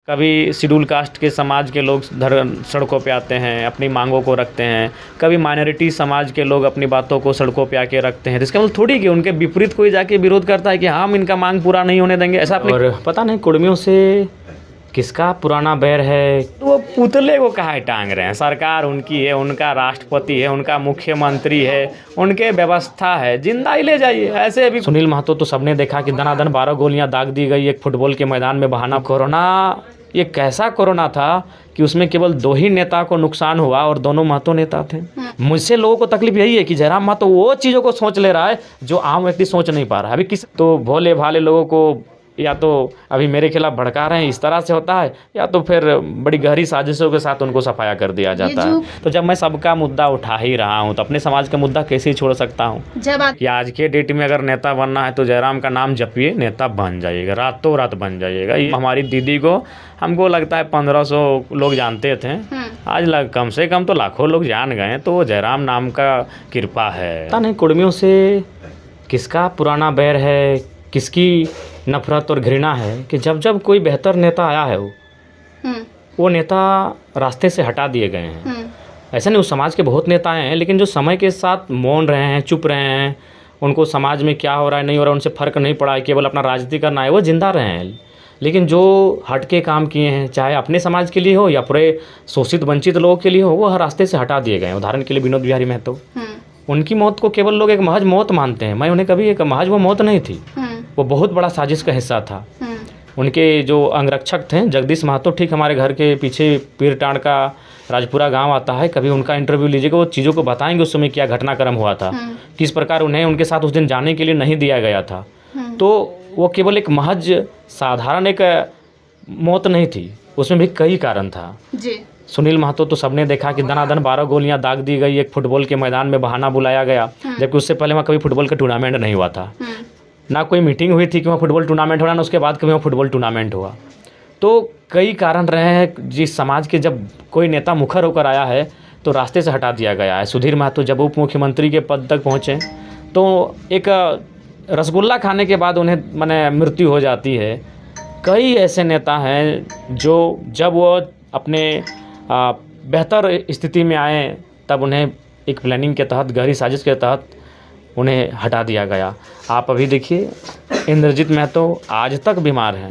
कभी schedule caste के समाज के लोग सड़कों पे आते हैं, अपनी मांगों को रखते हैं। कभी माइनॉरिटी समाज के लोग अपनी बातों को सड़कों पे आके रखते हैं। तो इसका मतलब थोड़ी कि उनके विपरीत कोई जाके विरोध करता है कि हम इनका मांग पूरा नहीं होने देंगे, ऐसा अपने। और पता नहीं कुर्मियों से किसका पुराना बैर है, तो वो पुतले को कहाँ टांग रहे हैं। सरकार उनकी है, उनका राष्ट्रपति है, उनका मुख्यमंत्री है, उनके व्यवस्था है, जिंदा ही ले जाइए। ऐसे अभी सुनील महतो तो सबने देखा कि दनादन 12 गोलियां दाग दी गई एक फुटबॉल के मैदान में बहाना। कोरोना ये कैसा कोरोना था कि उसमें केवल 2 ही नेता को नुकसान हुआ और दोनों महतो नेता थे। मुझसे लोगों को तकलीफ यही है कि जयराम महतो वो चीज़ों को सोच ले रहा है जो आम व्यक्ति सोच नहीं पा रहा है। अभी किस तो भोले भाले लोगों को या तो अभी मेरे खिलाफ भड़का रहे हैं, इस तरह से होता है, या तो फिर बड़ी गहरी साजिशों के साथ उनको सफाया कर दिया जाता है। तो जब मैं सबका मुद्दा उठा ही रहा हूँ तो अपने समाज का मुद्दा कैसे ही छोड़ सकता हूँ। कि आज के डेट में अगर नेता बनना है तो जयराम का नाम जपिए, नेता बन जाइएगा, रातों रात बन जाइएगा। हमारी दीदी को हमको लगता है 1500 लोग जानते थे, आज कम से कम तो लाखों लोग जान गए। तो वो जयराम नाम का कृपा है। पता नहीं कुर्मियों से किसका पुराना बैर है, किसकी नफरत और घृणा है कि जब जब कोई बेहतर नेता आया है वो नेता रास्ते से हटा दिए गए हैं। ऐसा नहीं, उस समाज के बहुत नेता हैं, लेकिन जो समय के साथ मौन रहे हैं, चुप रहे हैं, उनको समाज में क्या हो रहा है नहीं हो रहा है उनसे फ़र्क नहीं पड़ा है, केवल अपना राजनीति करना है, वो जिंदा रहे हैं। लेकिन जो हट के काम किए हैं, चाहे अपने समाज के लिए हो या पूरे शोषित वंचित लोगों के लिए हो, वो हर रास्ते से हटा दिए गए हैं। उदाहरण के लिए विनोद बिहारी महतो, उनकी मौत को केवल लोग एक महज मौत मानते हैं। मैं उन्हें कभी एक महज वो मौत नहीं थी, वो बहुत बड़ा साजिश का हिस्सा था। उनके जो अंगरक्षक थे जगदीश महतो, ठीक हमारे घर के पीछे पीरटांड का राजपुरा गांव आता है, कभी उनका इंटरव्यू लीजिएगा, वो चीज़ों को बताएंगे उस समय क्या घटनाक्रम हुआ था, किस प्रकार उन्हें उनके साथ उस दिन जाने के लिए नहीं दिया गया था। तो वो केवल एक महज साधारण एक मौत नहीं थी, उसमें भी कई कारण था जी। सुनील महतो तो सबने देखा कि दनादन 12 गोलियां दाग दी गई एक फुटबॉल के मैदान में बहाना बुलाया गया, जबकि उससे पहले वहाँ कभी फुटबॉल का टूर्नामेंट नहीं हुआ था। ना कोई मीटिंग हुई थी कि वहाँ फुटबॉल टूर्नामेंट हो रहा, ना उसके बाद कभी वहाँ फुटबॉल टूर्नामेंट हुआ। तो कई कारण रहे हैं जिस समाज के जब कोई नेता मुखर होकर आया है तो रास्ते से हटा दिया गया है। सुधीर महतो जब उप मुख्यमंत्री के पद तक पहुँचे तो एक रसगुल्ला खाने के बाद उन्हें माने मृत्यु हो जाती है। कई ऐसे नेता हैं जो जब वो अपने बेहतर स्थिति में आए तब उन्हें एक प्लानिंग के तहत, गहरी साजिश के तहत उन्हें हटा दिया गया। आप अभी देखिए इंद्रजीत महतो आज तक बीमार हैं,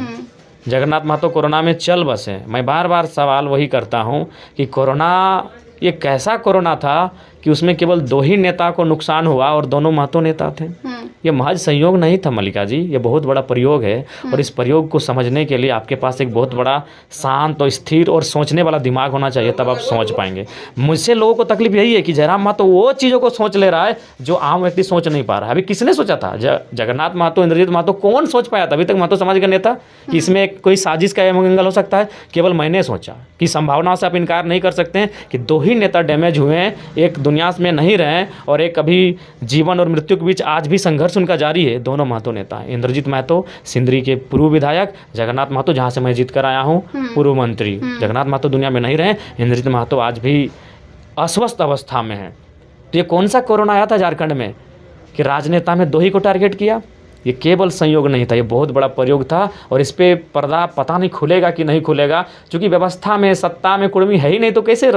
जगन्नाथ महतो कोरोना में चल बसे। मैं बार बार सवाल वही करता हूं कि कोरोना ये कैसा कोरोना था कि उसमें केवल 2 ही नेता को नुकसान हुआ और दोनों महतो नेता थे। ये महज संयोग नहीं था मल्लिका जी, ये बहुत बड़ा प्रयोग है। और इस प्रयोग को समझने के लिए आपके पास एक बहुत बड़ा शांत और स्थिर और सोचने वाला दिमाग होना चाहिए, तब आप समझ पाएंगे। मुझसे लोगों को तकलीफ यही है कि जयराम महतो वो चीज़ों को सोच ले रहा है जो आम व्यक्ति सोच नहीं पा रहा है। अभी किसने सोचा था? जगन्नाथ महतो, इंद्रजीत महतो, कौन सोच पाया था अभी तक महतो समाज का नेता कि इसमें कोई साजिश का मंगल हो सकता है? केवल मैंने सोचा कि संभावनाओं से आप इनकार नहीं कर सकते हैं कि 2 ही नेता डैमेज हुए हैं, एक दुनिया में नहीं रहे और एक अभी जीवन और मृत्यु के बीच आज भी संघर्ष उनका जारी है। दोनों महतो नेता हैं, इंद्रजीत महतो सिंदरी के पूर्व विधायक, जगन्नाथ महतो जहां से मैं जीत कर आया हूं पूर्व मंत्री। जगन्नाथ महतो दुनिया में नहीं रहे, इंद्रजीत महतो आज भी अस्वस्थ अवस्था में है। तो ये कौन सा कोरोना आया था झारखंड में कि राजनेता में 2 ही को टारगेट किया? ये केवल संयोग नहीं था, ये बहुत बड़ा प्रयोग था। और इस पे पर्दा पता नहीं खुलेगा कि नहीं खुलेगा, क्योंकि व्यवस्था में, सत्ता में कुर्मी है ही नहीं, तो कैसे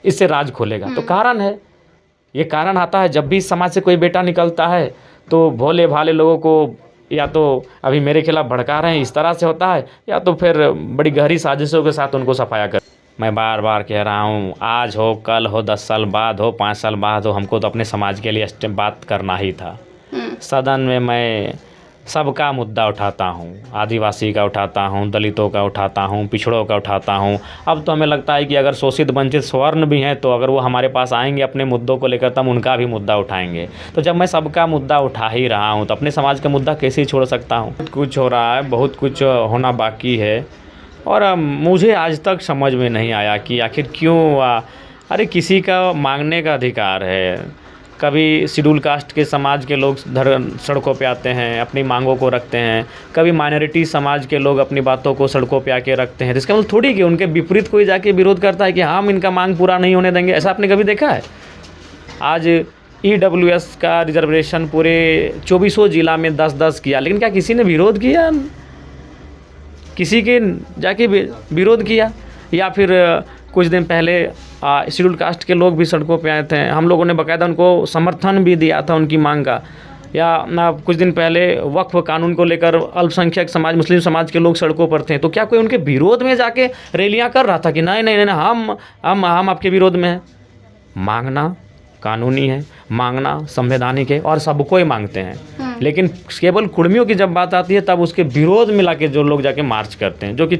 इससे राज खुलेगा? तो कारण है, ये कारण आता है जब भी समाज से कोई बेटा निकलता है तो भोले भाले लोगों को या तो अभी मेरे खिलाफ भड़का रहे हैं, इस तरह से होता है, या तो फिर बड़ी गहरी साजिशों के साथ उनको सफाया कर। मैं बार बार कह रहा हूँ, आज हो, कल हो, 10 साल बाद हो, 5 साल बाद हो, हमको तो अपने समाज के लिए बात करना ही था। सदन में मैं सबका मुद्दा उठाता हूँ, आदिवासी का उठाता हूँ, दलितों का उठाता हूँ, पिछड़ों का उठाता हूँ। अब तो हमें लगता है कि अगर शोषित वंचित स्वर्ण भी हैं तो अगर वो हमारे पास आएंगे अपने मुद्दों को लेकर, तब उनका भी मुद्दा उठाएंगे। तो जब मैं सबका मुद्दा उठा ही रहा हूँ तो अपने समाज का मुद्दा कैसे ही छोड़ सकता हूँ? बहुत कुछ हो रहा है, बहुत कुछ होना बाकी है, और मुझे आज तक समझ में नहीं आया कि आखिर क्यों। अरे किसी का मांगने का अधिकार है। कभी शेड्यूल कास्ट के समाज के लोग सड़कों पे आते हैं, अपनी मांगों को रखते हैं। कभी माइनॉरिटी समाज के लोग अपनी बातों को सड़कों पे आके रखते हैं। तो इसका मतलब थोड़ी कि उनके विपरीत कोई जाके विरोध करता है कि हम इनका मांग पूरा नहीं होने देंगे, ऐसा आपने कभी देखा है? आज EWS का रिजर्वेशन पूरे 2400 जिला में 10-10 किया, लेकिन क्या किसी ने विरोध किया? किसी के जाके विरोध किया, या फिर कुछ दिन पहले शेड्यूल कास्ट के लोग भी सड़कों पे आए थे, हम लोगों ने बाकायदा उनको समर्थन भी दिया था उनकी मांग का। या कुछ दिन पहले वक्फ कानून को लेकर अल्पसंख्यक समाज, मुस्लिम समाज के लोग सड़कों पर थे, तो क्या कोई उनके विरोध में जाके रैलियां कर रहा था कि नहीं नहीं नहीं हम आपके विरोध में हैं? मांगना कानूनी है, मांगना संवैधानिक है और सबको ही मांगते हैं, लेकिन केवल कुर्मियों की जब बात आती है तब उसके विरोध में लाके जो लोग जाके मार्च करते हैं, जो कि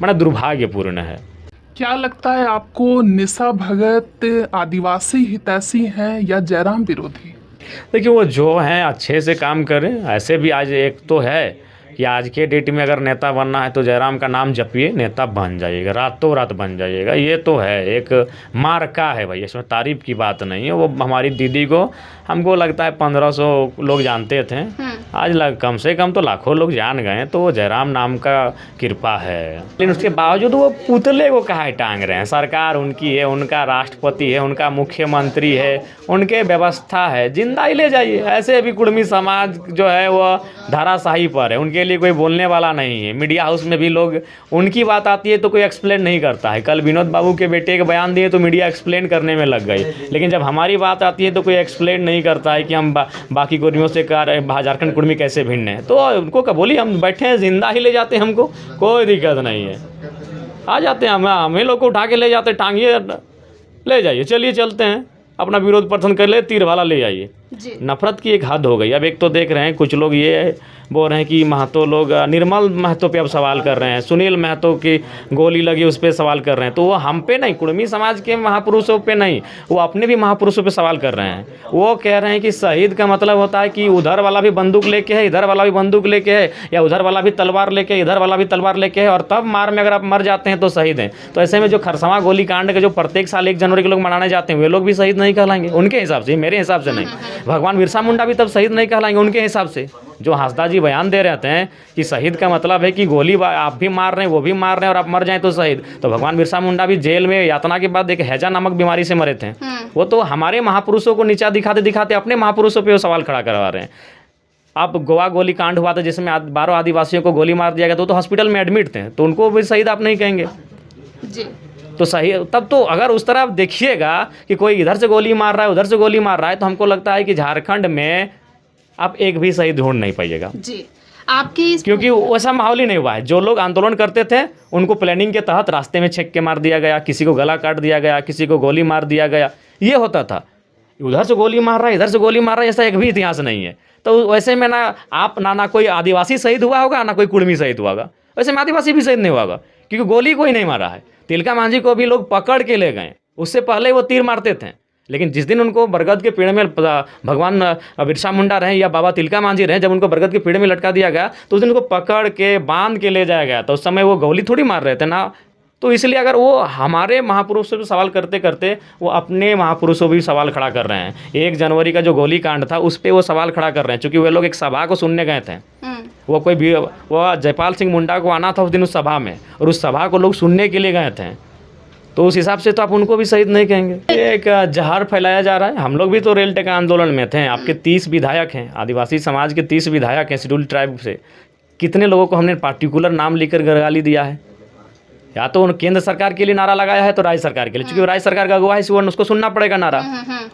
बड़ा दुर्भाग्यपूर्ण है। क्या लगता है आपको, निशा भगत आदिवासी हितैषी हैं या जयराम विरोधी? देखिए, वो जो हैं अच्छे से काम करें। ऐसे भी आज एक तो है कि आज के डेट में अगर नेता बनना है तो जयराम का नाम जपिए, नेता बन जाइएगा, रातों रात बन जाइएगा। ये तो है, एक मार्का है भाई, इसमें तारीफ की बात नहीं है। वो हमारी दीदी को हमको लगता है 1500 लोग जानते थे, आज कम से कम तो लाखों लोग जान गए, तो वो जयराम नाम का कृपा है। लेकिन उसके बावजूद वो पुतले को कहाँ टांग रहे हैं? सरकार उनकी है, उनका राष्ट्रपति है, उनका मुख्यमंत्री है, उनके व्यवस्था है, जिंदा ही ले जाइए। ऐसे भी कुर्मी समाज जो है वो धाराशाही पर है, उनके लिए कोई बोलने वाला नहीं है। मीडिया हाउस में भी लोग, उनकी बात आती है तो कोई एक्सप्लेन नहीं करता है। कल विनोद बाबू के बेटे के बयान दिए तो मीडिया एक्सप्लेन करने में लग गई, लेकिन जब हमारी बात आती है तो कोई एक्सप्लेन नहीं करता है कि हम बाकी कुर्मियों से झारखंड कुर्मी कैसे भिन्न है। तो उनको क्या बोली, हम बैठे हैं, जिंदा ही ले जाते हैं, हमको कोई दिक्कत नहीं है, आ जाते हैं, हमें लोग को उठा के ले जाते, टांगिए ले जाइए, चलिए चलते हैं, अपना विरोध प्रदर्शन कर ले, तीर वाला ले जाइए। नफरत की एक हद हो गई। अब एक तो देख रहे हैं कुछ लोग ये बोल रहे हैं कि महतो लोग, निर्मल महतो पे अब सवाल कर रहे हैं, सुनील महतो की गोली लगी उस पर सवाल कर रहे हैं। तो वो हम पे नहीं, कुर्मी समाज के महापुरुषों पे नहीं, वो अपने भी महापुरुषों पे सवाल कर रहे हैं। वो कह रहे हैं कि शहीद का मतलब होता है कि उधर वाला भी बंदूक लेके है, इधर वाला भी बंदूक लेके है, या उधर वाला भी तलवार लेके, इधर वाला भी तलवार लेके है, और तब मार में अगर आप मर जाते हैं तो शहीद हैं। तो ऐसे में जो खरसवां गोली कांड के जो प्रत्येक साल 1 जनवरी के लोग मनाने जाते हैं, वे लोग भी शहीद नहीं कहलाएंगे उनके हिसाब से, मेरे हिसाब से नहीं। भगवान बिरसा मुंडा भी तब शहीद नहीं कहलाएंगे उनके हिसाब से। जो हांसदा जी बयान दे रहते हैं कि शहीद का मतलब है कि गोली आप भी मार रहे हैं, वो भी मार रहे हैं, और आप मर जाएं तो शहीद। तो भगवान बिरसा मुंडा भी जेल में यातना के बाद एक हैजा नामक बीमारी से मरे थे। वो तो हमारे महापुरुषों को नीचा दिखाते दिखाते अपने महापुरुषों पे वो सवाल खड़ा करवा रहे हैं। अब गोवा गोली कांड हुआ था जिसमें 12 आदिवासियों को गोली मार दिया गया, तो हॉस्पिटल में एडमिट थे, तो उनको भी शहीद आप नहीं कहेंगे जी। तो सही। तब तो अगर उस तरह देखिएगा कि कोई इधर से गोली मार रहा है, उधर से गोली मार रहा है, तो हमको लगता है कि झारखंड में आप एक भी शहीद ढूंढ नहीं पाइएगा जी। आपकी क्योंकि वैसा माहौल ही नहीं हुआ है। जो लोग आंदोलन करते थे उनको प्लानिंग के तहत रास्ते में छेक के मार दिया गया, किसी को गला काट दिया गया, किसी को गोली मार दिया गया, ये होता था। उधर से गोली मार रहा है, इधर से गोली मार रहा है, ऐसा एक भी इतिहास नहीं है। तो वैसे में ना कोई आदिवासी शहीद हुआ होगा, ना कोई कुर्मी शहीद हुआ होगा। वैसे में आदिवासी भी शहीद नहीं हुआ होगा क्योंकि गोली कोई नहीं मारा है। तिलका मांझी को भी लोग पकड़ के ले गए, उससे पहले वो तीर मारते थे, लेकिन जिस दिन उनको बरगद के पेड़ में भगवान बिरसा मुंडा रहे या बाबा तिलका मांझी रहे, जब उनको बरगद के पेड़ में लटका दिया गया तो उस दिन उनको पकड़ के बांध के ले जाया गया। तो उस समय वो गोली थोड़ी मार रहे थे ना। तो इसलिए अगर वो हमारे महापुरुषों पे सवाल करते करते वो अपने महापुरुषों भी सवाल खड़ा कर रहे हैं। 1 जनवरी का जो गोली कांड था उस पर वो सवाल खड़ा कर रहे हैं, क्योंकि वे लोग एक सभा को सुनने गए थे। वो कोई भी वो जयपाल सिंह मुंडा को आना था उस दिन उस सभा में, और उस सभा को लोग सुनने के लिए गए थे। तो उस हिसाब से तो आप उनको भी शहीद नहीं कहेंगे। एक जहर फैलाया जा रहा है। हम लोग भी तो रेल टेका आंदोलन में थे। आपके 30 विधायक हैं, आदिवासी समाज के 30 विधायक हैं शेड्यूल ट्राइब से। कितने लोगों को हमने पार्टिकुलर नाम लेकर गाली दिया है। या तो केंद्र सरकार के लिए नारा लगाया है तो राज्य सरकार के लिए, क्योंकि राज्य सरकार का अगुवा है उसको सुनना पड़ेगा नारा।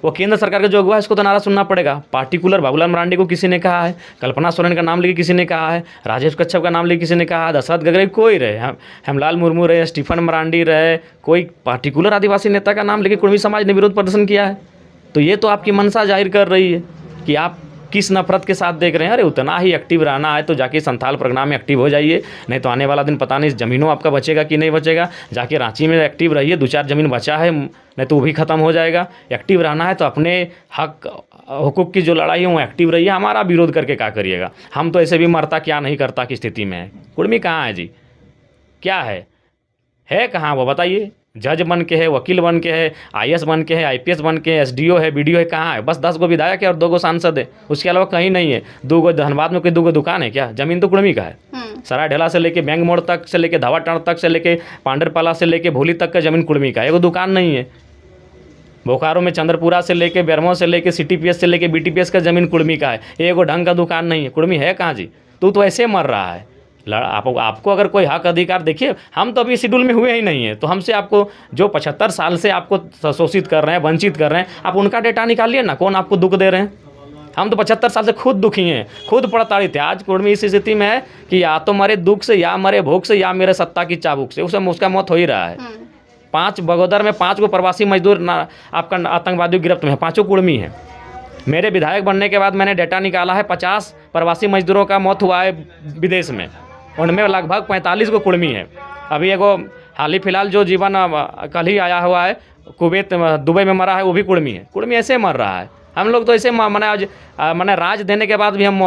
वो केंद्र सरकार का जो अगुवा है उसको तो नारा सुनना पड़ेगा। पार्टिकुलर बाबूलाल मरांडी को किसी ने कहा है, कल्पना सोरेन का नाम लेके किसी ने कहा है, राजेश कच्छप का नाम लेके किसी ने कहा है, दशरथ गगरे, कोई रहे, हेमलाल मुर्मू रहे, स्टीफन मरांडी रहे, कोई पार्टिकुलर आदिवासी नेता का नाम लेके कुर्मी समाज ने विरोध प्रदर्शन किया है। तो ये तो आपकी मनसा जाहिर कर रही है कि आप किस नफरत के साथ देख रहे हैं। अरे उतना ही एक्टिव रहना है तो जाके संथाल परगना में एक्टिव हो जाइए, नहीं तो आने वाला दिन पता नहीं ज़मीनों आपका बचेगा कि नहीं बचेगा। जाके रांची में एक्टिव रहिए, 2-4 ज़मीन बचा है, नहीं तो वो भी ख़त्म हो जाएगा। एक्टिव रहना है तो अपने हक हुकूक की जो लड़ाई है वो एक्टिव रहिए। हमारा विरोध करके क्या करिएगा। हम तो ऐसे भी मरता क्या नहीं करता की स्थिति में है। कुर्मी कहाँ है जी, क्या है कहाँ वो बताइए। जज बन के है, वकील बन के है, IAS बन के है, IPS बन के है, SDO है, BDO है, कहाँ है। बस 10 गो विधायक है और 2 गो सांसद है, उसके अलावा कहीं नहीं है। 2 गो धनबाद में कोई 2 गो दुकान है क्या। जमीन तो कुर्मी का है। सराय ढेला से लेके बैंक मोड़ तक से लेके धावा टाण तक से लेके पांडरपाला से लेके भोली तक का जमीन कुर्मी का है, एगो दुकान नहीं है। बोकारो में चंद्रपुरा से लेके बेरमो से लेके CTPS से लेके BTPS का जमीन कुर्मी का है, एगो ढंग का दुकान नहीं है। कुर्मी है कहाँ जी। तू तो ऐसे मर रहा है, आपको अगर कोई हक अधिकार, देखिए हम तो अभी शेड्यूल में हुए ही नहीं है, तो हमसे आपको जो 75 साल से आपको शोषित कर रहे हैं, वंचित कर रहे हैं, आप उनका डेटा निकालिए ना, कौन आपको दुख दे रहे हैं। हम तो 75 साल से खुद दुखी हैं, खुद प्रताड़ित हैं। आज कुर्मी इस स्थिति में है कि या तो मरे दुख से, या मरे भूख से, या मेरे सत्ता की चाबुक से, उसका मौत हो ही रहा है। 5 बगोदर में 5 को प्रवासी मजदूर आपका आतंकवादी गिरफ्त में है, 5 कुर्मी हैं। मेरे विधायक बनने के बाद मैंने डेटा निकाला है, 50 प्रवासी मजदूरों का मौत हुआ है विदेश में, उनमें लगभग 45 को कुर्मी है। अभी एगो हाल ही फिलहाल जो जीवन कल ही आया हुआ है, कुवैत दुबई में मरा है, वो भी कुर्मी है। कुर्मी ऐसे मर रहा है। हम लोग तो ऐसे मैंने राज देने के बाद भी हम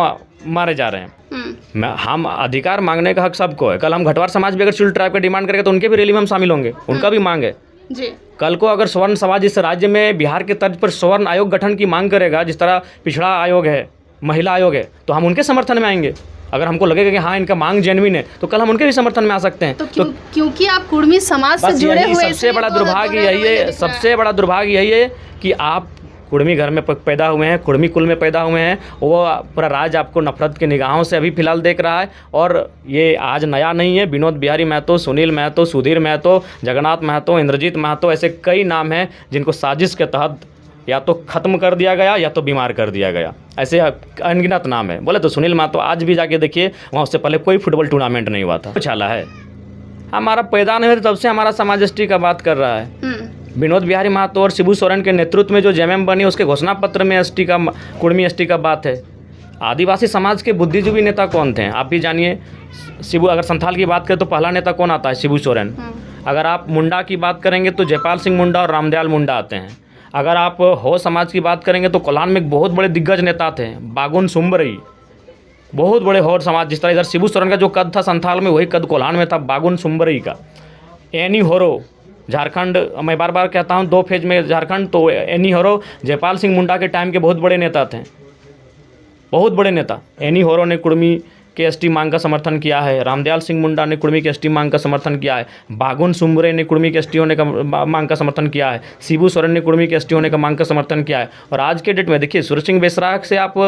मारे जा रहे हैं। हम अधिकार मांगने का हक सबको है। कल हम घटवार समाज भी अगर शेड्यूल ट्राइब का डिमांड करेंगे तो उनके भी रैली में हम शामिल होंगे, उनका भी मांग है जी। कल को अगर स्वर्ण समाज इस राज्य में बिहार के तर्ज पर स्वर्ण आयोग गठन की मांग करेगा, जिस तरह पिछड़ा आयोग है, महिला आयोग है, तो हम उनके समर्थन में आएंगे। अगर हमको लगेगा कि हाँ इनका मांग जेन्युइन है, तो कल हम उनके भी समर्थन में आ सकते हैं। तो क्योंकि आप कुर्मी समाज से जुड़े हुए, सबसे बड़ा दुर्भाग्य यही है, सबसे बड़ा दुर्भाग्य यही है कि आप कुर्मी घर में पैदा हुए हैं, कुर्मी कुल में पैदा हुए हैं, वो पूरा राज आपको नफरत की निगाहों से अभी फिलहाल देख रहा है। और ये आज नया नहीं है। विनोद बिहारी महतो, सुनील महतो, सुधीर महतो, जगन्नाथ महतो, इंद्रजीत महतो, ऐसे कई नाम हैं जिनको साजिश के तहत या तो ख़त्म कर दिया गया या तो बीमार कर दिया गया। ऐसे अनगिनत नाम है। बोले तो सुनील महतो आज भी जाके देखिए, वहाँ उससे पहले कोई फुटबॉल टूर्नामेंट नहीं हुआ था। उछाला है, हमारा पैदा नहीं हुआ तब से हमारा समाज एसटी का बात कर रहा है। विनोद बिहारी महतो और शिबू सोरेन के नेतृत्व में जो जेएमएम बनी, उसके घोषणा पत्र में एसटी का, कुर्मी एसटी का बात है। आदिवासी समाज के बुद्धिजीवी नेता कौन थे आप भी जानिए। शिबू, अगर संथाल की बात करें तो पहला नेता कौन आता है? शिबू सोरेन। अगर आप मुंडा की बात करेंगे तो जयपाल सिंह मुंडा और रामदयाल मुंडा आते हैं। अगर आप हो समाज की बात करेंगे तो कोल्हान में एक बहुत बड़े दिग्गज नेता थे, बागुन सुम्बरई, बहुत बड़े हो समाज। जिस तरह इधर शिबू सोरेन का जो कद था संथाल में, वही कद कोल्हान में था बागुन सुम्बरई का। एनी होरो, झारखंड, मैं बार बार कहता हूँ 2 फेज में झारखंड, तो एनी होरो जयपाल सिंह मुंडा के टाइम के बहुत बड़े नेता थे, बहुत बड़े नेता। एनी होरो ने कुर्मी के एसटी मांग का समर्थन किया है, रामदयाल सिंह मुंडा ने कुर्मी के एसटी मांग का समर्थन किया है, बागुन सुम्बरे ने कुर्मी के एसटी होने का मांग का समर्थन किया है, शिबू सोरेन ने कुर्मी के एसटी होने का मांग का समर्थन किया है। और आज के डेट में देखिए, सूरज सिंह बेसरा से आप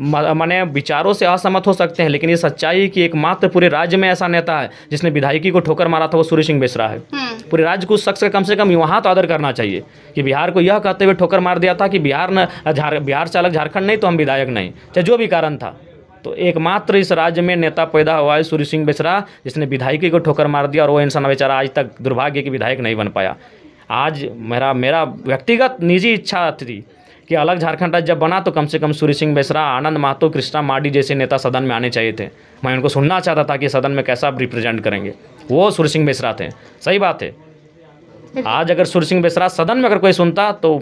माने विचारों से असहमत हो सकते हैं, लेकिन ये सच्चाई कि एकमात्र पूरे राज्य में ऐसा नेता है जिसने विधायकी को ठोकर मारा था, वो सूरज सिंह बेसरा है। पूरे राज्य को उस शख्स का कम से कम वहाँ तो आदर करना चाहिए कि बिहार को यह कहते हुए ठोकर मार दिया था कि बिहार से अलग झारखंड नहीं तो हम विधायक नहीं, चाहे जो भी कारण था। तो एकमात्र इस राज्य में नेता पैदा हुआ है सूरज सिंह बेसरा, जिसने विधायकी को ठोकर मार दिया, और वो इंसान बेचारा आज तक दुर्भाग्य की विधायक नहीं बन पाया। आज मेरा व्यक्तिगत निजी इच्छा थी कि अलग झारखंड राज्य जब बना तो कम से कम सूरज सिंह बेसरा, आनंद महतो, कृष्णा मार्डी जैसे नेता सदन में आने चाहिए थे। मैं उनको सुनना चाहता था कि सदन में कैसा रिप्रेजेंट करेंगे। वो सूरज सिंह बेसरा थे। सही बात है, आज अगर सूरज सिंह बेसरा सदन में अगर कोई सुनता तो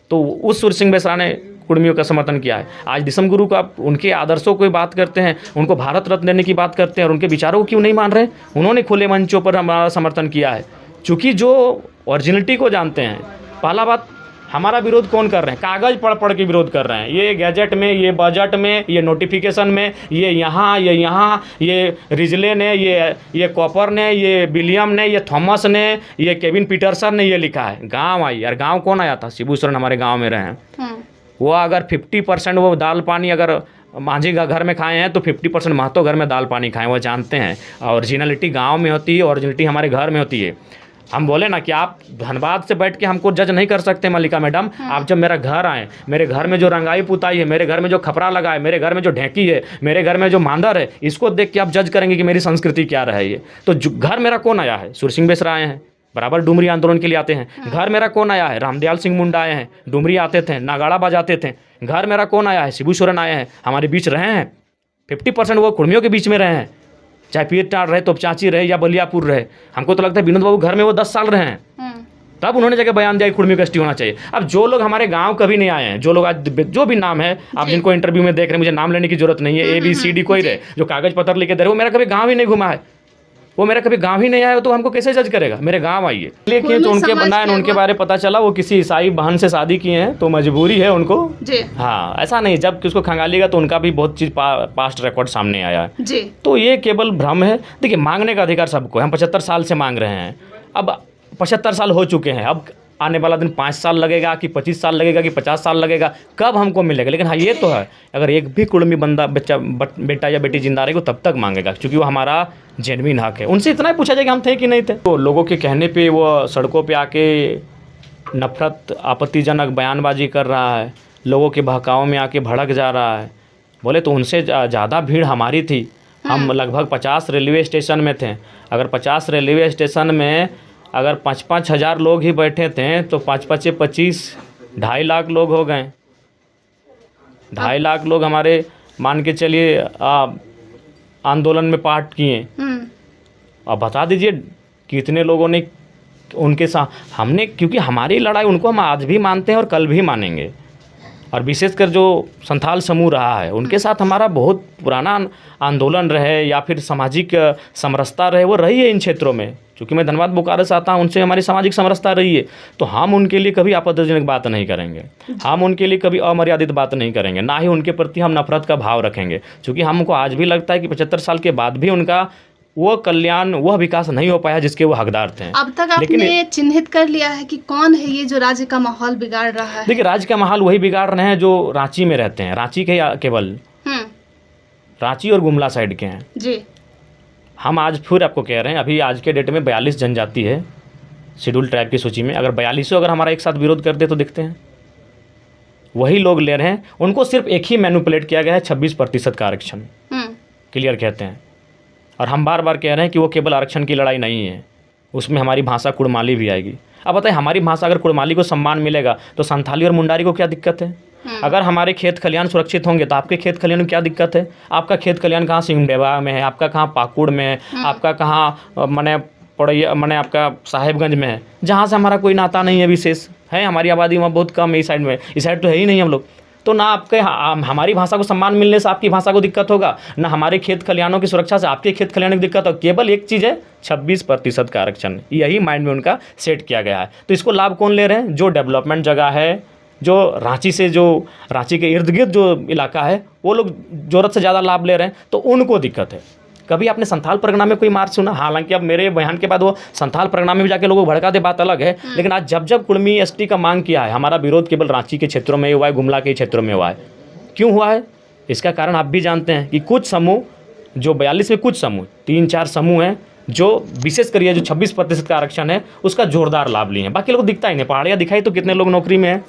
तो उस सूरज सिंह बेसरा ने कुर्मियों का समर्थन किया है। आज दिसम गुरु को आप उनके आदर्शों को बात करते हैं, उनको भारत रत्न देने की बात करते हैं, और उनके विचारों को क्यों नहीं मान रहे? उन्होंने खुले मंचों पर हमारा समर्थन किया है, चूँकि जो ओरिजिनलिटी को जानते हैं। पहला बात, हमारा विरोध कौन कर रहे हैं? कागज़ पढ़ के विरोध कर रहे हैं। ये गैजेट में, ये बजट में, ये नोटिफिकेशन में, ये यहाँ, ये रिजले ने, ये कॉपर ने, ये विलियम ने, ये थॉमस ने, ये केविन पीटरसन ने ये लिखा है। गाँव आई यार, गाँव कौन आया था? शिबू सोरेन हमारे गाँव में रहे हैं। वो अगर 50% वो दाल पानी अगर मांझी का घर में खाए हैं तो 50% महतो घर में दाल पानी खाएं। वो जानते हैं ओरिजिनलिटी गांव में होती है, ओरिजिनलिटी हमारे घर में होती है। हम बोले ना कि आप धनबाद से बैठ के हमको जज नहीं कर सकते मल्लिका मैडम। आप जब मेरा घर आए, मेरे घर में जो रंगाई पुताई है, मेरे घर में जो खपरा लगा है, मेरे घर में जो ढेंकी है, मेरे घर में जो मांदर है, इसको देख के आप जज करेंगे कि मेरी संस्कृति क्या रहा है। ये तो घर मेरा कौन आया है? सूरज सिंह बेसरा आए हैं, बराबर डुमरी आंदोलन के लिए आते हैं। घर मेरा कौन आया है? रामदयाल सिंह मुंडा आए हैं, डुमरी आते थे, नागाड़ा बजाते थे। घर मेरा कौन आया है? शिबू सोरेन आए हैं, हमारे बीच रहे हैं। 50% वो कुर्मियों के बीच में रहे हैं, चाहे पीरटार रहे, तोपचांची रहे या बलियापुर रहे। हमको तो लगता है विनोद बाबू घर में वो 10 साल रहे हैं, तब उन्होंने जगह बयान दिया कुर्मी का एसटी होना चाहिए। अब जो लोग हमारे गांव कभी नहीं आए हैं, जो लोग आज जो भी नाम है आप जिनको इंटरव्यू में देख रहे हैं, मुझे नाम लेने की जरूरत नहीं है, ABCD कोई रहे जो कागज पत्र लेके दे रहे, वो मेरा कभी गाँव ही नहीं घुमा है, वो मेरा कभी गांव ही नहीं आया, तो हमको कैसे जज करेगा? मेरे गांव आइए। लेकिन तो उनके बनाए, उनके बारे पता चला वो किसी ईसाई बहन से शादी किए हैं, तो मजबूरी है उनको जी। हाँ, ऐसा नहीं, जब उसको खंगालिएगा तो उनका भी बहुत चीज़ पास्ट रिकॉर्ड सामने आया है जी। तो ये केवल भ्रम है। देखिए, मांगने का अधिकार सबको है। हम 75 साल से मांग रहे हैं, अब 75 साल हो चुके हैं। अब आने वाला दिन 5 साल लगेगा कि 25 साल लगेगा कि 50 साल लगेगा, कब हमको मिलेगा। लेकिन हाँ ये तो है, अगर एक भी कुर्मी बंदा बेटा या बेटी जिंदा रहेगी तब तक मांगेगा, क्योंकि वो हमारा जेन्युइन हक है। उनसे इतना ही पूछा जाए कि हम थे कि नहीं थे। तो लोगों के कहने पे वो सड़कों पे आके नफरत आपत्तिजनक बयानबाजी कर रहा है, लोगों के बहकाव में आके भड़क जा रहा है। बोले तो उनसे ज़्यादा भीड़ हमारी थी। हम लगभग 50 रेलवे स्टेशन में थे। अगर 50 रेलवे स्टेशन में अगर 5-5 हज़ार लोग ही बैठे थे तो 5-5 25 2.5 लाख लोग हो गए। 2.5 लाख लोग हमारे मान के चलिए आंदोलन में पार्ट किए। अब बता दीजिए कितने लोगों ने उनके साथ हमने, क्योंकि हमारी लड़ाई उनको हम आज भी मानते हैं और कल भी मानेंगे। और विशेषकर जो संथाल समूह रहा है उनके साथ हमारा बहुत पुराना आंदोलन रहे या फिर सामाजिक समरसता रहे, वो रही है इन क्षेत्रों में। क्योंकि मैं धनबाद बोकारो से आता हूँ, उनसे हमारी सामाजिक समरसता रही है, तो हम उनके लिए कभी आपत्तिजनक बात नहीं करेंगे, हम उनके लिए कभी अमर्यादित बात नहीं करेंगे, ना ही उनके प्रति हम नफरत का भाव रखेंगे। क्योंकि हमको आज भी लगता है कि 75 साल के बाद भी उनका वो कल्याण, वह विकास नहीं हो पाया जिसके वो हकदार थे। अब तक आपने चिन्हित कर लिया है कि कौन है ये जो राज्य का माहौल बिगाड़ रहा है? देखिए, राज्य का माहौल वही बिगाड़ रहे हैं जो रांची में रहते हैं, रांची के केवल रांची और गुमला साइड के हैं जी। हम आज फिर आपको कह रहे हैं, अभी आज के डेट में 42 जनजाति है शेड्यूल ट्राइब की सूची में। अगर 42 अगर हमारा एक साथ विरोध कर दे तो दिखते हैं वही लोग ले रहे हैं। उनको सिर्फ एक ही मैनिपुलेट किया गया है, 26% का आरक्षण क्लियर कहते हैं। और हम बार बार कह रहे हैं कि वो केवल आरक्षण की लड़ाई नहीं है, उसमें हमारी भाषा कुड़माली भी आएगी। अब बताइए, हमारी भाषा अगर कुड़माली को सम्मान मिलेगा तो संथाली और मुंडारी को क्या दिक्कत है? अगर हमारे खेत खलियान सुरक्षित होंगे तो आपके खेत खलियान में क्या दिक्कत है? आपका खेत खलियान कहाँ सिंगडेवा में है, आपका कहाँ पाकुड़ में है, आपका कहाँ मने पड़ैया मने आपका साहेबगंज में है, जहाँ से हमारा कोई नाता नहीं है विशेष है। हमारी आबादी वहाँ बहुत कम है इस साइड में, इस साइड तो है ही नहीं हम लोग। तो ना आपके हमारी भाषा को सम्मान मिलने से आपकी भाषा को दिक्कत होगा, ना हमारे खेत खलियानों की सुरक्षा से आपके खेत खलियानों की दिक्कत होगा। केवल एक चीज़ है, 26% का आरक्षण, यही माइंड में उनका सेट किया गया है। तो इसको लाभ कौन ले रहे हैं? जो डेवलपमेंट जगह है, जो रांची से, जो रांची के इर्द गिर्द जो इलाका है, वो लोग ज़रूरत से ज़्यादा लाभ ले रहे हैं, तो उनको दिक्कत है। कभी आपने संथाल परगना में कोई मार्च सुना? हालांकि अब मेरे बयान के बाद वो संथाल परगना में भी जाके लोगों को भड़का दे, बात अलग है। लेकिन आज जब जब कुर्मी एसटी का मांग किया है, हमारा विरोध केवल रांची के क्षेत्रों में हुआ है, गुमला के क्षेत्रों में हुआ है। क्यों हुआ है? इसका कारण आप भी जानते हैं कि कुछ समूह, जो 42 में कुछ समूह, 3-4 समूह हैं जो विशेष करिए जो 26% का आरक्षण है उसका जोरदार लाभ लिए हैं। बाकी लोग दिखता ही नहीं, पहाड़ियाँ दिखाई तो कितने लोग नौकरी में हैं,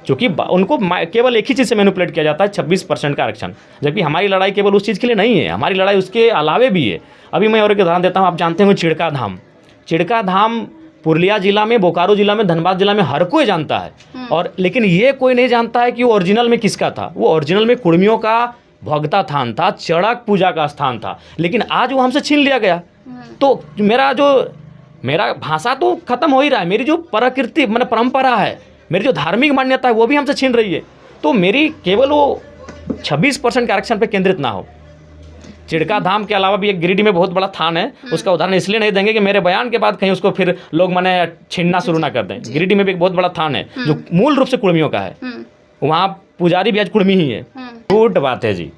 क्योंकि उनको केवल एक ही चीज़ से मैनिपुलेट किया जाता है, 26% का आरक्षण। जबकि हमारी लड़ाई केवल उस चीज़ के लिए नहीं है, हमारी लड़ाई उसके अलावे भी है। अभी मैं और एक उदाहरण देता हूँ, आप जानते होंगे चिड़का धाम। चिड़का धाम पुरुलिया जिला में, बोकारो जिला में, धनबाद जिला में हर कोई जानता है। और लेकिन ये कोई नहीं जानता है कि वो ओरिजिनल में किसका था। वो ओरिजिनल में कुर्मियों का भगता थान था, चड़क पूजा का स्थान था, लेकिन आज वो हमसे छीन लिया गया। तो मेरा भाषा तो खत्म हो ही रहा है, मेरी जो प्रकृति मतलब परंपरा है, मेरी जो धार्मिक मान्यता है वो भी हमसे छीन रही है। तो मेरी केवल वो 26% के आरक्षण पर केंद्रित ना हो। चिड़का धाम के अलावा भी एक गिरिडीह में बहुत बड़ा थान है, उसका उदाहरण इसलिए नहीं देंगे कि मेरे बयान के बाद कहीं उसको फिर लोग माने छीनना शुरू ना कर दें। गिरिडीह में भी एक बहुत बड़ा थान है जो मूल रूप से कुर्मियों का है, वहाँ पुजारी भी आज कुर्मी ही है। झूठ बात है जी,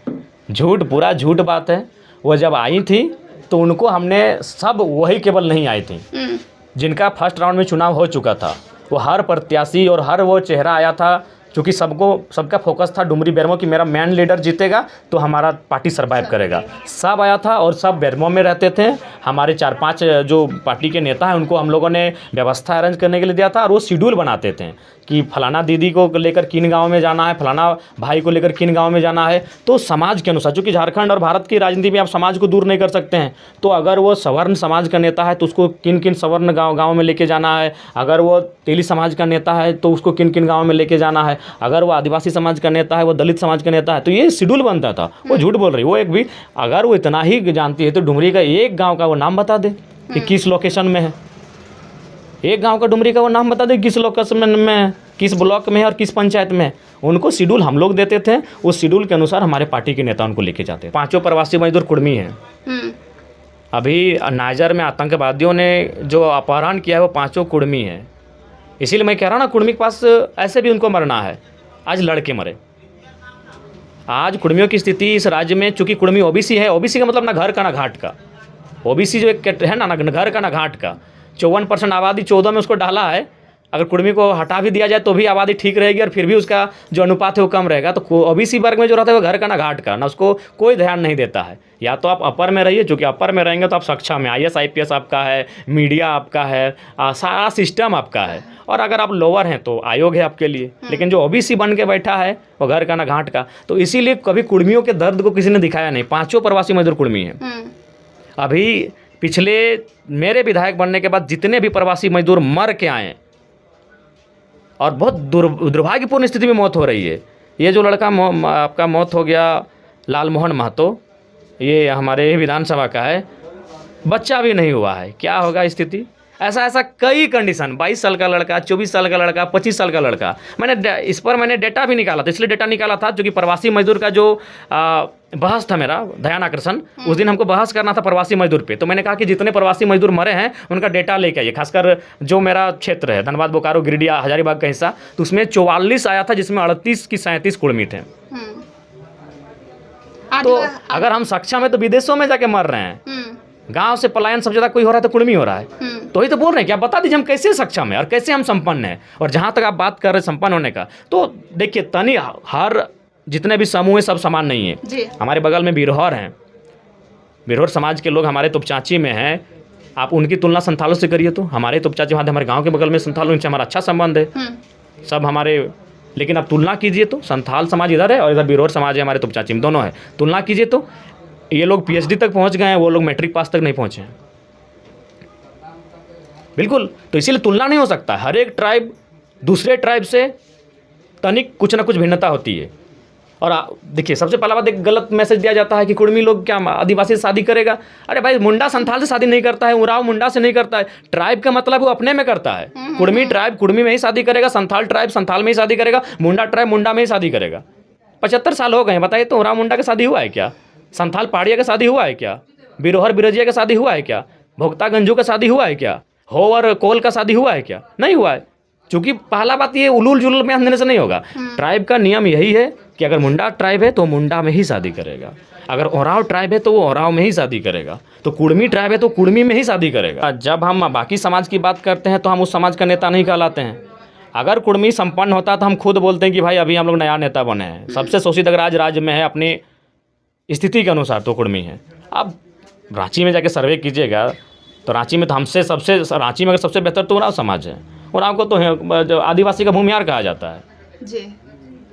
झूठ, पूरा झूठ बात है। वो जब आई थी तो उनको हमने सब, वही केवल नहीं आई थी जिनका फर्स्ट राउंड में चुनाव हो चुका था। वो हर प्रत्याशी और हर वो चेहरा आया था, क्योंकि सबका फोकस था डुमरी बेरमो की मेरा मैन लीडर जीतेगा तो हमारा पार्टी सर्वाइव करेगा। सब आया था और सब बेरमो में रहते थे। हमारे 4-5 जो पार्टी के नेता हैं उनको हम लोगों ने व्यवस्था अरेंज करने के लिए दिया था, और वो शेड्यूल बनाते थे कि फलाना दीदी को लेकर किन गाँव में जाना है, फलाना भाई को लेकर किन गाँव में जाना है। तो समाज के अनुसार, चूँकि झारखंड और भारत की राजनीति में आप समाज को दूर नहीं कर सकते हैं, तो अगर वो सवर्ण समाज का नेता है तो उसको किन किन सवर्ण गाँव में लेके जाना है, अगर वो तेली समाज का नेता है तो उसको किन किन गाँव में लेके जाना है, अगर वो आदिवासी समाज का नेता है, वो दलित समाज का नेता है, तो ये शेड्यूल बनता था। वो झूठ बोल रही, वो एक भी, अगर वो इतना ही जानती है तो डुमरी का एक गांव का वो नाम बता दे कि किस लोकेशन में है। एक गांव का डुमरी का वो नाम बता दे किस लोकेशन में, किस ब्लॉक में है और किस पंचायत में। उनको शेड्यूल हम लोग देते थे, उस शेड्यूल के अनुसार हमारे पार्टी के नेता उनको लेके जाते थे। 5 प्रवासी मजदूर कुर्मी हैं। अभी नाइजर में आतंकवादियों ने जो अपहरण किया है वो 5 कुर्मी है। इसीलिए मैं कह रहा हूँ ना, कुर्मी के पास ऐसे भी उनको मरना है, आज लड़के मरे। आज कुर्मियों की स्थिति इस राज्य में, चूंकि कुर्मी ओबीसी है, ओबीसी का मतलब ना घर का ना घाट का, ओबीसी जो एक है ना घर का ना घाट का, 54% आबादी 14 में उसको डाला है। अगर कुर्मी को हटा भी दिया जाए तो भी आबादी ठीक रहेगी और फिर भी उसका जो अनुपात है वो कम रहेगा। तो ओबीसी वर्ग में जो रहता है वो घर का ना घाट का, ना उसको कोई ध्यान नहीं देता है। या तो आप अपर में रहिए, चूँकि अपर में रहेंगे तो आप सक्षम में, IAS IPS आपका है, मीडिया आपका है, सारा सिस्टम आपका है। और अगर आप लोअर हैं तो आयोग है आपके लिए। लेकिन जो ओबीसी बन के बैठा है वो घर का ना घाट का। तो इसीलिए कभी कुर्मियों के दर्द को किसी ने दिखाया नहीं। 5 प्रवासी मजदूर कुर्मी हैं। अभी पिछले मेरे विधायक बनने के बाद जितने भी प्रवासी मजदूर मर के आए और बहुत दुर्भाग्यपूर्ण स्थिति में मौत हो रही है। ये जो लड़का आपका मौत हो गया लालमोहन महतो, ये हमारे विधानसभा का है, बच्चा भी नहीं हुआ है। क्या होगा स्थिति? ऐसा कई कंडीशन, 22 साल का लड़का, 24 साल का लड़का, 25 साल का लड़का। इस पर मैंने डेटा भी निकाला था, इसलिए डेटा निकाला था क्योंकि प्रवासी मजदूर का जो बहस था मेरा ध्यान आकर्षण, उस दिन हमको बहस करना था प्रवासी मजदूर पे। तो मैंने कहा कि जितने प्रवासी मजदूर मरे हैं उनका डेटा लेके आइए, खासकर जो मेरा क्षेत्र है धनबाद, बोकारो, गिरिडीह, हजारीबाग का हिस्सा, तो उसमें 44 आया था जिसमें 38 की 37 कुर्मी थे। तो अगर हम सक्षम है तो विदेशों में जाके मर रहे हैं, गांव से पलायन सब ज्यादा कोई हो रहा है तो कुर्मी हो रहा है। तो ही तो बोल रहे हैं कि आप बता दीजिए हम कैसे सक्षम है और कैसे हम संपन्न हैं। और जहां तक आप बात कर रहे हैं संपन्न होने का, तो देखिए तनी हर जितने भी समूह है सब समान नहीं है। हमारे बगल में बिरहौर हैं, बिरहौर समाज के लोग हमारे तुपचाची में हैं। आप उनकी तुलना संथालों से करिए तो हमारे तुपचाची वहाँ हमारे गाँव के बगल में संथालों उनसे हमारा अच्छा संबंध है सब हमारे। लेकिन आप तुलना कीजिए तो संथाल समाज इधर है और इधर बिरहौर समाज है हमारे तुपचाची में, दोनों है। तुलना कीजिए तो ये लोग PhD तक पहुंच गए हैं, वो लोग मैट्रिक पास तक नहीं पहुंचे हैं। बिल्कुल, तो इसीलिए तुलना नहीं हो सकता। हर एक ट्राइब दूसरे ट्राइब से तनिक कुछ ना कुछ भिन्नता होती है। और देखिए सबसे पहला बात, एक गलत मैसेज दिया जाता है कि कुर्मी लोग क्या आदिवासी से शादी करेगा। अरे भाई, मुंडा संथाल से शादी नहीं करता है, उराव मुंडा से नहीं करता है। ट्राइब का मतलब वो अपने में करता है। कुर्मी ट्राइब कुर्मी में ही शादी करेगा, संथाल ट्राइब संथाल में ही शादी करेगा, मुंडा ट्राइब मुंडा में ही शादी करेगा। 75 साल हो गए, बताइए तो उराव मुंडा का शादी हुआ है क्या? संथाल पहाड़िया का शादी हुआ है क्या? बिरहौर बिरजिया का शादी हुआ है क्या? भोक्ता गंजू का शादी हुआ है क्या? हो और कोल का शादी हुआ है क्या? नहीं हुआ है। क्योंकि पहला बात ये उलूल जुलूल में देने से नहीं होगा। ट्राइब का नियम यही है कि अगर मुंडा ट्राइब है तो मुंडा में ही शादी करेगा, अगर ओराव ट्राइब है तो वो ओराव में ही शादी करेगा, तो कुर्मी ट्राइब है तो कुर्मी में ही शादी करेगा। जब हम बाकी समाज की बात करते हैं तो हम उस समाज का नेता नहीं कहलाते हैं। अगर कुर्मी संपन्न होता तो हम खुद बोलते हैं कि भाई अभी हम लोग नया नेता बने हैं। सबसे शोषित अगर आज राज्य में है अपनी स्थिति के अनुसार तो कुर्मी है। अब रांची में जाके सर्वे कीजिएगा तो रांची में तो रांची में अगर सबसे बेहतर तो उराव समाज है। उराव को तो आदिवासी का भूमिहार कहा जाता है जी।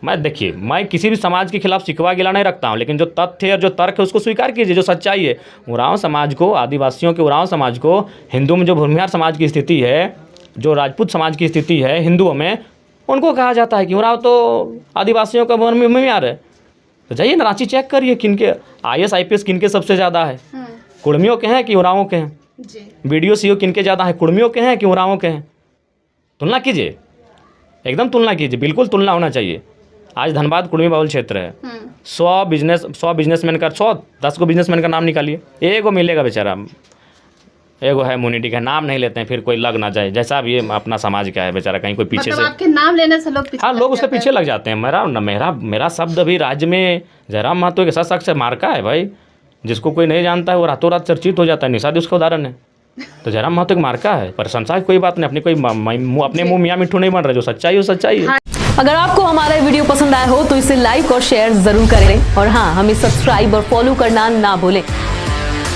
मैं किसी भी समाज के खिलाफ शिकवा गिला नहीं रखता हूँ, लेकिन जो तथ्य और जो तर्क है उसको स्वीकार कीजिए, जो सच्चाई है। उराव समाज को, आदिवासियों के उराव समाज को, हिंदू में जो भूमिहार समाज की स्थिति है, जो राजपूत समाज की स्थिति है हिंदुओं में, उनको कहा जाता है कि उराव तो आदिवासियों का भूमिहार है। तो जाइए ना रांची चेक करिए किनके IAS IPS किनके सबसे ज़्यादा है, कुर्मियों के हैं कि उरावों के हैं? BDO CO किनके ज़्यादा है, कुर्मियों के हैं कि उरावों के हैं? तुलना कीजिए, एकदम तुलना कीजिए, बिल्कुल तुलना होना चाहिए। आज धनबाद कुर्मी बहुल क्षेत्र है। 100 बिजनेसमैन का 10 को बिजनेसमैन का नाम निकालिए, एगो मिलेगा बेचारा, एगो है मुनिटी का, नाम नहीं लेते हैं फिर कोई लग ना जाए। जैसा भी अपना समाज का है बेचारा, कहीं कोई पीछे से आपके नाम लेने से लोग पीछे, हाँ लोग उसके पीछे लग जाते हैं। मेरा शब्द अभी राज्य में जयराम महतो के साथ से मार्का है भाई, जिसको कोई नहीं जानता है वो रातों रात चर्चित हो जाता है। निषाद उसका उदाहरण है। तो जयराम महतो की मार्का है, प्रशंसा की कोई बात नहीं, अपने मुँह मियाँ मिट्ठू नहीं बन रहा, जो सच्चाई हो सच्चाई है। अगर आपको हमारा वीडियो पसंद आया हो तो इसे लाइक और शेयर जरूर करें और हाँ, हमें सब्सक्राइब और फॉलो करना ना भूलें।